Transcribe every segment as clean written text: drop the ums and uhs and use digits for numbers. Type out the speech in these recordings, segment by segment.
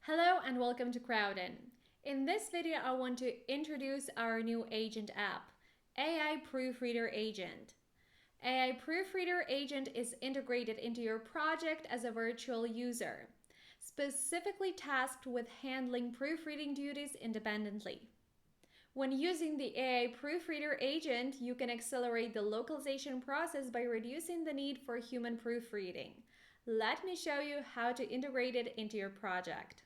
Hello and welcome to Crowdin. In this video, I want to introduce our new agent app, AI Proofreader Agent. AI Proofreader Agent is integrated into your project as a virtual user, specifically tasked with handling proofreading duties independently. When using the AI Proofreader Agent, you can accelerate the localization process by reducing the need for human proofreading. Let me show you how to integrate it into your project.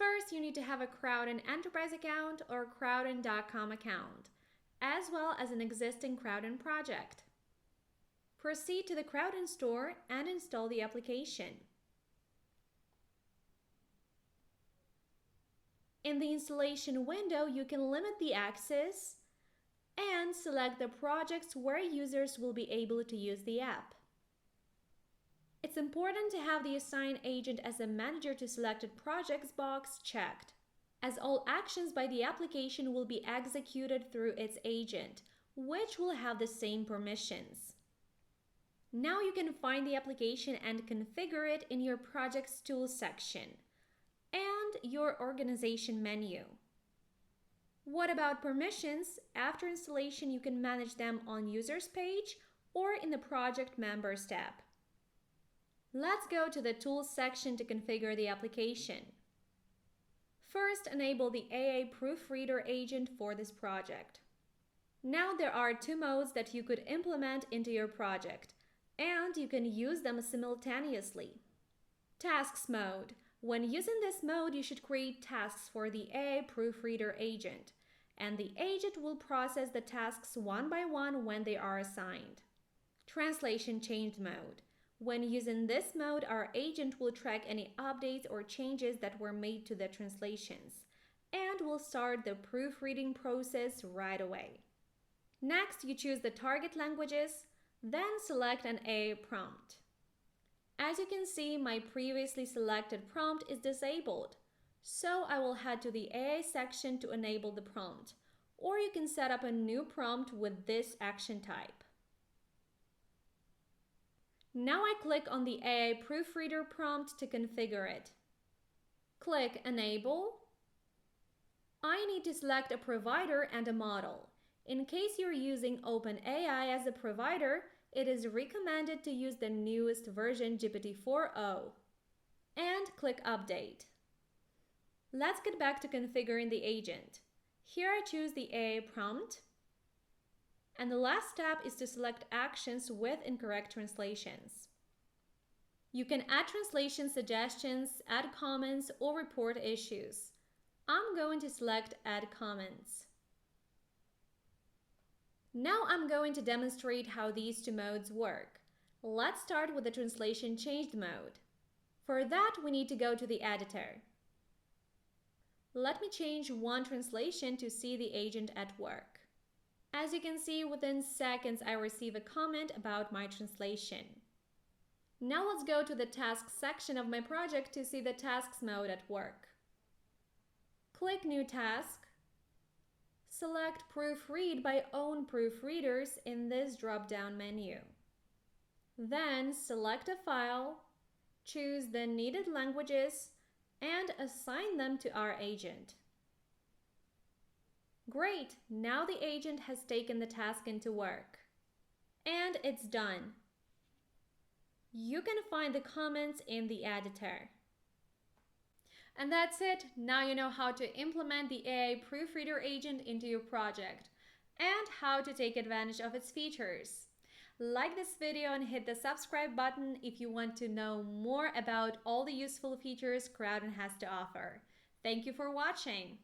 First, you need to have a Crowdin Enterprise account or Crowdin.com account, as well as an existing Crowdin project. Proceed to the Crowdin store and install the application. In the installation window, you can limit the access and select the projects where users will be able to use the app. It's important to have the Assign Agent as a Manager to Selected Projects box checked, as all actions by the application will be executed through its agent, which will have the same permissions. Now you can find the application and configure it in your Projects Tools section and your Organization menu. What about permissions? After installation, you can manage them on Users page or in the Project Members tab. Let's go to the Tools section to configure the application. First, enable the AI Proofreader Agent for this project. Now there are two modes that you could implement into your project, and you can use them simultaneously. Tasks mode. When using this mode, you should create tasks for the AI Proofreader Agent, and the agent will process the tasks one by one when they are assigned. Translation changed mode. When using this mode, our agent will track any updates or changes that were made to the translations and will start the proofreading process right away. Next, you choose the target languages, then select an AI prompt. As you can see, my previously selected prompt is disabled, so I will head to the AI section to enable the prompt, or you can set up a new prompt with this action type. Now I click on the AI Proofreader prompt to configure it. Click Enable. I need to select a provider and a model. In case you're using OpenAI as a provider, it is recommended to use the newest version GPT-4o. And click Update. Let's get back to configuring the agent. Here I choose the AI prompt. And the last step is to select actions with incorrect translations. You can add translation suggestions, add comments, or report issues. I'm going to select Add Comments. Now I'm going to demonstrate how these two modes work. Let's start with the translation changed mode. For that, we need to go to the editor. Let me change one translation to see the agent at work. As you can see, within seconds I receive a comment about my translation. Now let's go to the Tasks section of my project to see the Tasks mode at work. Click New Task. Select Proofread by Own Proofreaders in this drop-down menu. Then select a file, choose the needed languages, and assign them to our agent. Great! Now the agent has taken the task into work. And it's done. You can find the comments in the editor. And that's it. Now you know how to implement the AI Proofreader Agent into your project and how to take advantage of its features. Like this video and hit the subscribe button if you want to know more about all the useful features Crowdin has to offer. Thank you for watching.